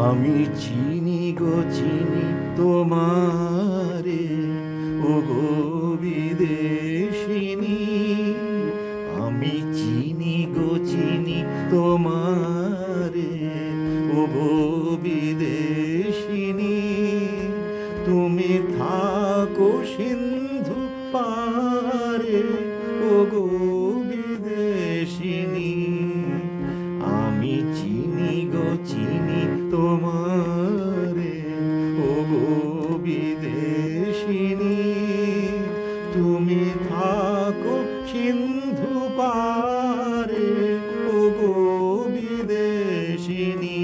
আমি চিনি গো চিনি তোমারে, ওগো বিদেশিনী। আমি চিনি গো চিনি তোমারে, ওগো বিদেশিনী। তুমি থাকো সিন্ধু পারে, ওগো বিদেশিনী। আমি চিনি গো চিনি তোমারে, ওগো বিদেশিনী। তুমি থাকো সিন্ধু পারে, ওগো বিদেশিনী।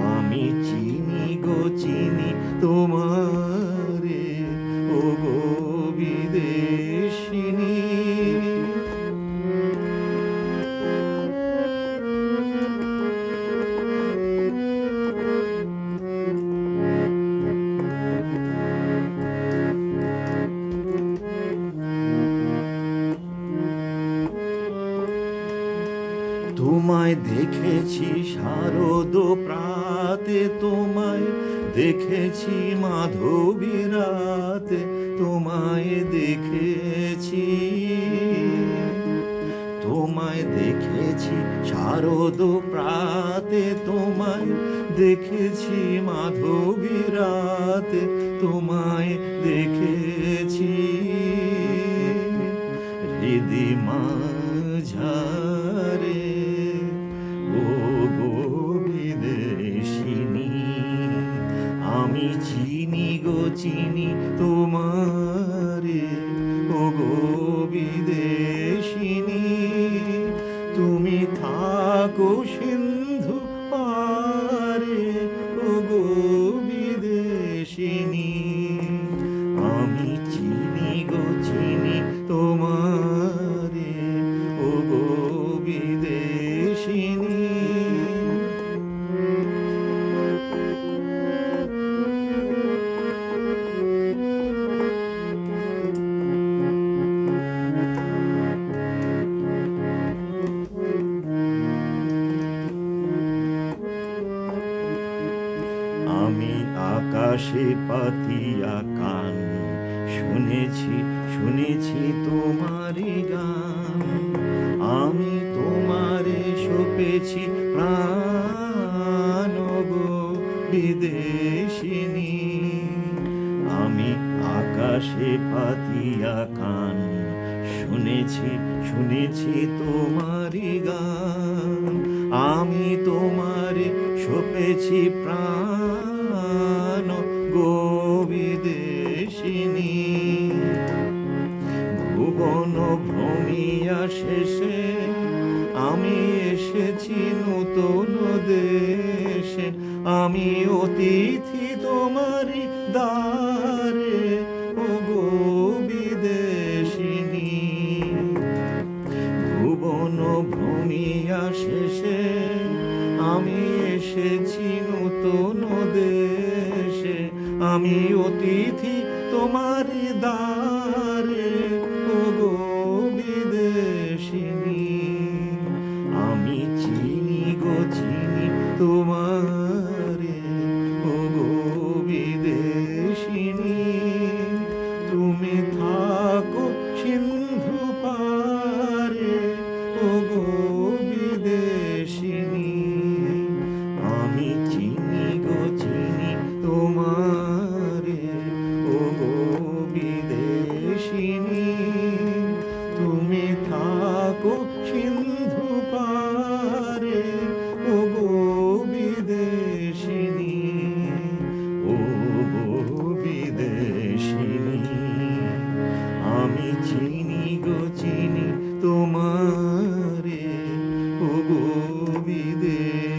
আমি চিনি গো চিনি তোমারে, ওগো বিদেশিনী। তোমায় দেখেছি শারদ প্রাতে, তোমায় দেখেছি মাধবী রাতে, তোমায় দেখেছি। তোমায় দেখেছি শারদ প্রাতে, তোমায় দেখেছি মাধবী রাতে, তোমায় দেখেছি। হৃদি মাঝারে, ওগো বিদেশিনী। আমি চিনি গো চিনি তোমারে, ওগো বিদেশিনী। তুমি থাকো সিন্ধু পারে, ওগো বিদেশিনী। আমি চিনি গো চিনি তোমারে, ওগো বিদেশিনী। আমি আকাশে পাতিয়া কান, শুনেছি শুনেছি তোমারি গান। আমি তোমারে সপেছি প্রাণ, গো বিদেশিনী। আমি আকাশে পাতিয়া কান, শুনেছি শুনেছি তোমারি গান। আমি তোমারে সপেছি প্রাণ, গো বিদেশিনী। ভুবন ভ্রমিয়া শেষে আমি এসেছি নূতন দেশে। আমি অতিথি তোমারি দ্বারে, ওগো বিদেশিনী। ভুবন ভ্রমিয়া শেষে আমি এসেছি নূতন দেশে। আমি অতিথি তোমারি দ্বারে, ওগো বিদেশিনী। আমি চিনি গো চিনি তোমারে, ওগো বিদেশিনী। তুমি থাকো সিন্ধু পারে, ওগো বিদেশিনী। আমি চিনি গো চিনি তোমারে, ওগো বিদেশিনী। তুমি থাকো সিন্ধু পারে, ওগো বিদেশিনী, ওগো বিদেশিনী। আমি চিনি গো চিনি তোমারে, ওগো বিদেশিনী।